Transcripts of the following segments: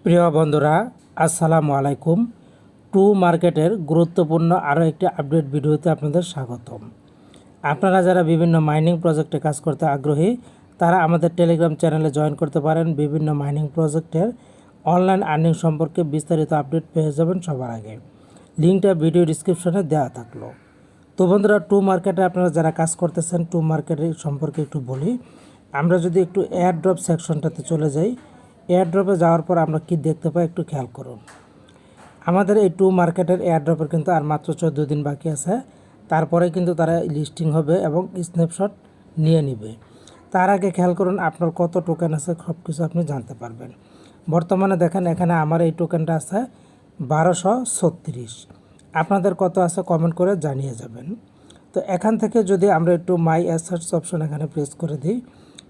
প্রিয় বন্ধুরা, আসসালামু আলাইকুম। টু মার্কেটের গুরুত্বপূর্ণ আরও একটি আপডেট ভিডিওতে আপনাদের স্বাগতম। আপনারা যারা বিভিন্ন মাইনিং প্রজেক্টে কাজ করতে আগ্রহী তারা আমাদের টেলিগ্রাম চ্যানেলে জয়েন করতে পারেন। বিভিন্ন মাইনিং প্রজেক্টের অনলাইন আর্নিং সম্পর্কে বিস্তারিত আপডেট পেয়ে যাবেন সবার আগে। লিঙ্কটা ভিডিও ডিসক্রিপশনে দেওয়া থাকলো। তো বন্ধুরা, টু মার্কেটে আপনারা যারা কাজ করতেছেন টু মার্কেটের সম্পর্কে একটু বলি। আমরা যদি একটু এয়ার ড্রপ সেকশনটাতে চলে যাই, এয়ার ড্রপে যাওয়ার পর আমরা কি দেখতে পাই একটু খেয়াল করুন। আমাদের এই টু মার্কেটের এয়ার ড্রপের কিন্তু আর মাত্র 14 দিন বাকি আছে। তারপরে কিন্তু তারা লিস্টিং হবে এবং স্ন্যাপশট নিয়ে নিবে। তার আগে খেয়াল করুন আপনার কত টোকেন আছে, সব কিছু আপনি জানতে পারবেন। বর্তমানে দেখেন এখানে আমার এই টোকেনটা আছে 1236। আপনাদের কত আছে কমেন্ট করে জানিয়ে যাবেন। তো এখান থেকে যদি আমরা একটু মাই অ্যাসেটস অপশন এখানে প্রেস করে দিই,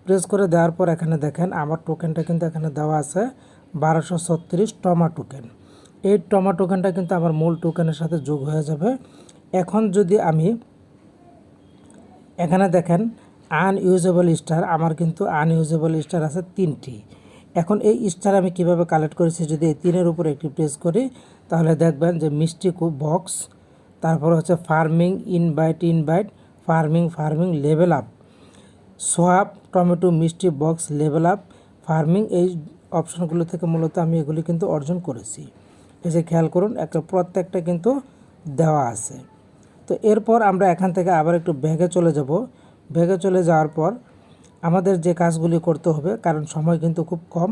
প্রেস করে দেওয়ার পর এখানে দেখেন আমার টোকেনটা কিন্তু এখানে দেওয়া আছে 1236 টমা টোকেন। এই টমা টোকেনটা কিন্তু আমার মূল টোকেনের সাথে যোগ হয়ে যাবে। এখন যদি আমি এখানে দেখেন আনইউজেবল স্টার, আমার কিন্তু আনইউজেবল স্টার আছে 3টি। এখন এই স্টার আমি কিভাবে কালেক্ট করেছি, যদি এই 3-এর উপর একটি প্রেস করি তাহলে দেখবেন যে মিষ্টি বক্স, তারপর হচ্ছে farming invite farming level up, swap tomato মিষ্টি বক্স লেভেল আপ ফার্মিং, এই অপশনগুলো থেকে মূলত আমি এগুলি কিন্তু অর্জন করেছি। এই যে খেয়াল করুন একটা প্রত্যেকটা কিন্তু দেওয়া আছে। তো এরপর আমরা এখান থেকে আবার একটু ব্যাগে চলে যাব। ব্যাগে চলে যাওয়ার পর আমাদের যে কাজগুলি করতে হবে, কারণ সময় কিন্তু খুব কম,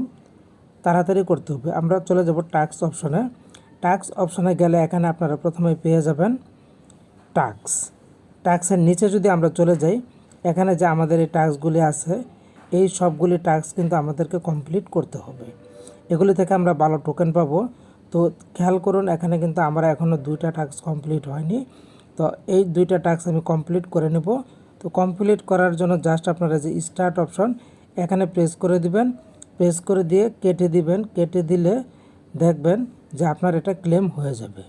তাড়াতাড়ি করতে হবে। আমরা চলে যাব টাস্ক অপশনে। টাস্ক অপশনে গেলে এখানে আপনারা প্রথমে পেয়ে যাবেন টাস্কের নিচে যদি আমরা চলে যাই, এখানে যে আমাদের এই টাস্কগুলি আছে এই সবগুলি টাস্ক কিন্তু আমাদেরকে কমপ্লিট করতে হবে। এগুলি থেকে আমরা ভালো টোকেন পাবো। তো খেয়াল করুন এখানে কিন্তু আমরা এখনও 2টা টাস্ক কমপ্লিট হয়নি। তো এই 2টা টাস্ক আমি কমপ্লিট করে নেব। তো কমপ্লিট করার জন্য জাস্ট আপনারা যে স্টার্ট অপশন এখানে প্রেস করে দিবেন, প্রেস করে দিয়ে কেটে দিবেন। কেটে দিলে দেখবেন যে আপনার এটা ক্লেম হয়ে যাবে।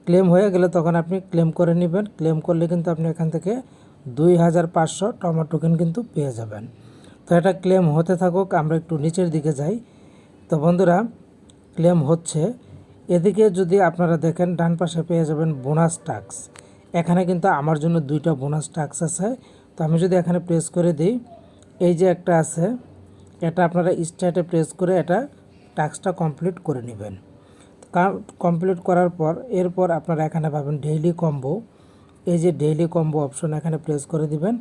ক্লেম হয়ে গেলে তখন আপনি ক্লেম করে নেবেন। ক্লেম করলে কিন্তু আপনি এখান থেকে 2500 টমা টোকেন কিন্তু পেয়ে যাবেন। তো এটা ক্লেম হতে থাকুক, আমরা একটু নিচের দিকে যাই। তো বন্ধুরা, ক্লেম হচ্ছে। এদিকে যদি আপনারা দেখেন ডান পাশে পেয়ে যাবেন বোনাস টাস্ক। এখানে কিন্তু আমার জন্য 2টা বোনাস টাস্ক আছে। তো আমি যদি এখানে প্রেস করে দিই, এই যে একটা আছে, এটা আপনারা স্টার্টে প্রেস করে এটা টাস্কটা কমপ্লিট করে নেবেন। কমপ্লিট করার পর এরপর আপনারা এখানে পাবেন ডেইলি কম্বো। এই যে ডেইলি কম্বো অপশন এখানে প্রেস করে দিবেন।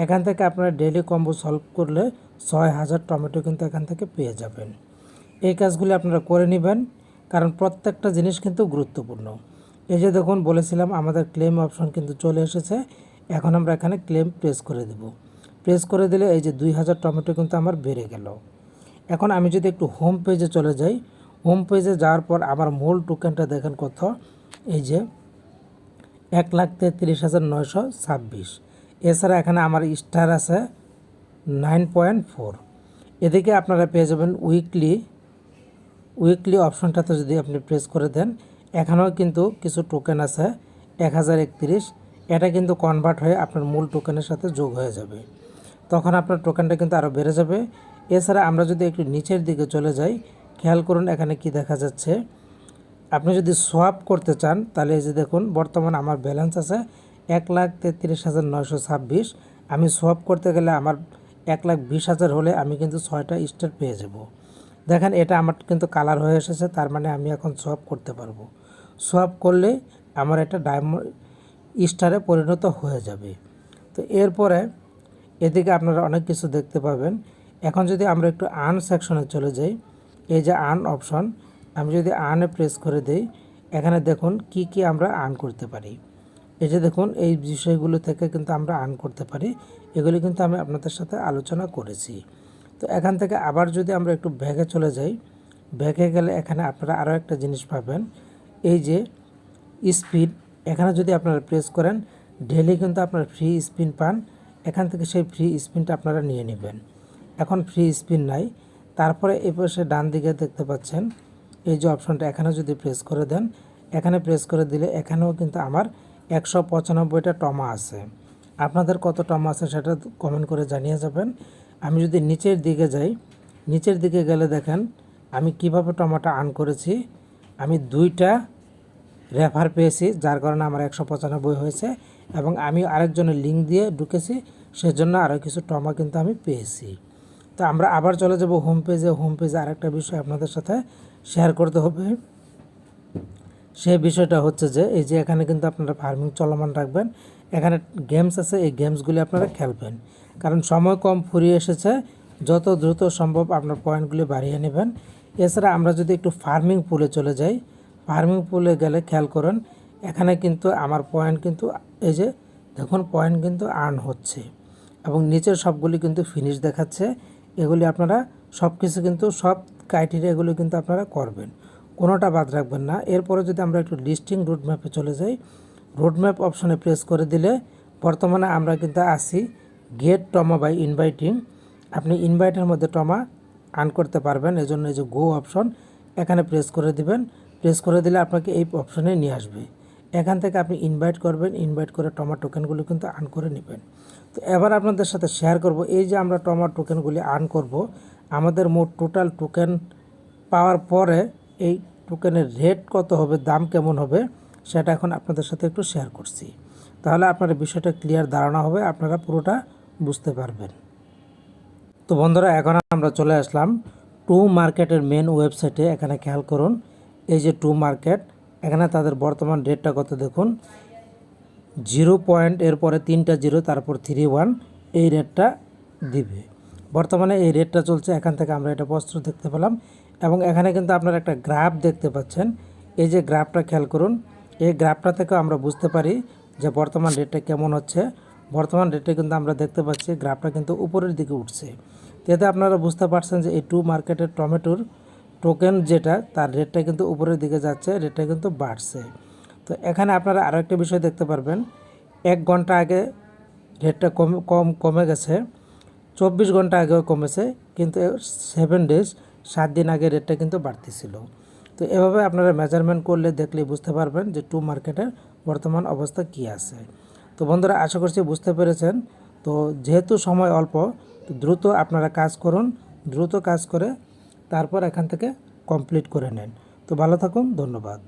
এখান থেকে আপনারা ডেইলি কম্বো সলভ করলে 6000 টমেটো কিন্তু এখান থেকে পেয়ে যাবেন। এই কাজগুলি আপনারা করে নেবেন, কারণ প্রত্যেকটা জিনিস কিন্তু গুরুত্বপূর্ণ। এই যে দেখুন বলেছিলাম আমাদের ক্লেম অপশন কিন্তু চলে এসেছে। এখন আমরা এখানে ক্লেম প্রেস করে দেব। প্রেস করে দিলে এই যে 2000 টমেটো কিন্তু আমার বেড়ে গেল। এখন আমি যদি একটু হোম পেজে চলে যাই, হোম পেজে যাওয়ার পর আমার মূল টোকেনটা দেখেন কত, এই যে 1,33,926। এছাড়া এখানে আমার স্টার আছে 9.4। এদিকে আপনারা পেয়ে যাবেন উইকলি অপশনটাতে যদি আপনি প্রেস করে দেন, এখানেও কিন্তু কিছু টোকেন আছে 1031। এটা কিন্তু কনভার্ট হয়ে আপনার মূল টোকেনের সাথে যোগ হয়ে যাবে, তখন আপনার টোকেনটা কিন্তু আরও বেড়ে যাবে। এছাড়া আমরা যদি একটু নিচের দিকে চলে যাই, খেয়াল করুন এখানে কি দেখা যাচ্ছে। আপনি যদি সোয়াপ করতে চান তাহলে এই যে দেখুন বর্তমান আমার ব্যালেন্স আছে 1,33,926। আমি সোয়াপ করতে গেলে আমার 1,20,000 হলে আমি কিন্তু 6টা স্টার পেয়ে যাব। দেখেন এটা আমার কিন্তু কালার হয়ে এসেছে, তার মানে আমি এখন সোয়াপ করতে পারবো। সোয়াপ করলে আমার এটা ডায়মন্ড স্টারে পরিণত হয়ে যাবে। তো এরপরে এদিকে আপনারা অনেক কিছু দেখতে পাবেন। এখন যদি আমরা একটু আর্ন সেকশনে চলে যাই, এই যে আর্ন অপশন, আমি যদি আর্নে প্রেস করে দেই, এখানে দেখুন কি কি আমরা আর্ন করতে পারি। এই যে দেখুন এই বিষয়গুলো থেকে কিন্তু আমরা আর্ন করতে পারি। এগুলি কিন্তু আমি আপনাদের সাথে আলোচনা করেছি। তো এখান থেকে আবার যদি আমরা একটু ব্যাগে চলে যাই, ব্যাগে গেলে এখানে আপনারা আরও একটা জিনিস পাবেন, এই যে স্পিড। এখানে যদি আপনারা প্রেস করেন ডেইলি কিন্তু আপনারা ফ্রি স্পিন পান। এখান থেকে সেই ফ্রি স্পিনটা আপনারা নিয়ে নেবেন। এখন ফ্রি স্পিন নাই। তারপরে এই পাশে ডান দিকে দেখতে পাচ্ছেন এই যে অপশনটা, এখানে যদি প্রেস করে দেন, এখানে প্রেস করে দিলে এখানেও কিন্তু আমার 195টা টমা আছে। আপনাদের কত টমা আছে সেটা কমেন্ট করে জানিয়ে যাবেন। আমি যদি নিচের দিকে যাই, নিচের দিকে গেলে দেখেন আমি কিভাবে টমাটো আর্ন করেছি, আমি 2টা রেফার পেয়েছি, যার কারণে আমার 195 হয়েছে, এবং আমি আরেকজনের লিঙ্ক দিয়ে ঢুকেছি, সেজন্য আরও কিছু টমা কিন্তু আমি পেয়েছি। তো আমরা আবার চলে যাব হোম পেজে আরেকটা বিষয় আপনাদের সাথে শেয়ার করতে হবে। সেই বিষয়টা হচ্ছে যে এই যে এখানে কিন্তু আপনারা ফার্মিং চলমান রাখবেন, এখানে গেমস আছে, এই গেমসগুলি আপনারা খেলবেন, কারণ সময় কম ফুরিয়ে এসেছে, যত দ্রুত সম্ভব আপনার পয়েন্টগুলি বাড়িয়ে নেবেন। এছাড়া আমরা যদি একটু ফার্মিং পুলে চলে যাই, ফার্মিং পুলে গেলে খেয়াল করুন, এখানে কিন্তু আমার পয়েন্ট কিন্তু এই যে দেখুন পয়েন্ট কিন্তু আর্ন হচ্ছে, এবং নিচের সবগুলি কিন্তু ফিনিশ দেখাচ্ছে। এগুলি আপনারা সব কিছু কিন্তু সব ক্রাইটেরিয়াগুলো কিন্তু আপনারা করবেন, কোনোটা বাদ রাখবেন না। এরপরে যদি আমরা একটু লিস্টিং রুটম্যাপে চলে যাই, রুটম্যাপ অপশনে প্রেস করে দিলে বর্তমানে আমরা কিন্তু আছি গেট টমা বাই ইনভাইটিং। আপনি ইনভাইটের মধ্যে টমা আর্ন করতে পারবেন, এজন্য এই যে গো অপশন এখানে প্রেস করে দিবেন। প্রেস করে দিলে আপনাকে এই অপশনে নিয়ে আসবে, এখান থেকে আপনি ইনভাইট করবেন, ইনভাইট করে টমা টোকেনগুলো কিন্তু আর্ন করে নেবেন। তো এবার আপনাদের সাথে শেয়ার করব, এই যে আমরা টমা টোকেনগুলি আর্ন করব, আমাদের মোট টোটাল টোকেন পাওয়ার পরে এই টোকেনের রেট কত হবে, দাম কেমন হবে, সেটা এখন আপনাদের সাথে একটু শেয়ার করছি। তাহলে আপনার বিষয়টা ক্লিয়ার ধারণা হবে, আপনারা পুরোটা বুঝতে পারবেন। তো বন্ধুরা, এখন আমরা চলে আসলাম টু মার্কেটের মেন ওয়েবসাইটে। এখানে খেয়াল করুন, এই যে টু মার্কেট, এখানে তাদের বর্তমান রেটটা কত দেখুন, 0 পয়েন্ট, এরপরে 3টা 0, তারপর 31, এই রেটটা দিবে। বর্তমানে এই রেটটা চলছে, এখান থেকে আমরা এটা স্পষ্ট দেখতে পেলাম। এবং এখানে কিন্তু আপনারা একটা গ্রাফ দেখতে পাচ্ছেন, এই যে গ্রাফটা খেয়াল করুন, এই গ্রাফটা থেকে আমরা বুঝতে পারি যে বর্তমান রেটটা কেমন হচ্ছে। বর্তমান রেটে কিন্তু আমরা দেখতে পাচ্ছি গ্রাফটা কিন্তু উপরের দিকে উঠছে। এতে আপনারা বুঝতে পারছেন যে এই টু মার্কেটের টমেটোর টোকেন যেটা, তার রেটটা কিন্তু উপরের দিকে যাচ্ছে, রেটটা কিন্তু বাড়ছে। তো এখানে আপনারা আরও একটা বিষয় দেখতে পারবেন, 1 ঘন্টা আগে রেটটা কমে গেছে, 24 ঘন্টা আগেও কমেছে, কিন্তু 7 ডেজ 7 দিন আগে রেটটা কিন্তু বাড়তেছিল। তো এভাবে আপনারা মেজারমেন্ট করলে দেখলে বুঝতে পারবেন যে টু মার্কেটের বর্তমান অবস্থা কী আছে। তো বন্ধুরা, আশা করছি বুঝতে পেরেছেন। তো যেহেতু সময় অল্প, তো দ্রুত আপনারা কাজ করুন, দ্রুত কাজ করে তারপর এখান থেকে কমপ্লিট করে নেন। তো ভালো থাকুন, ধন্যবাদ।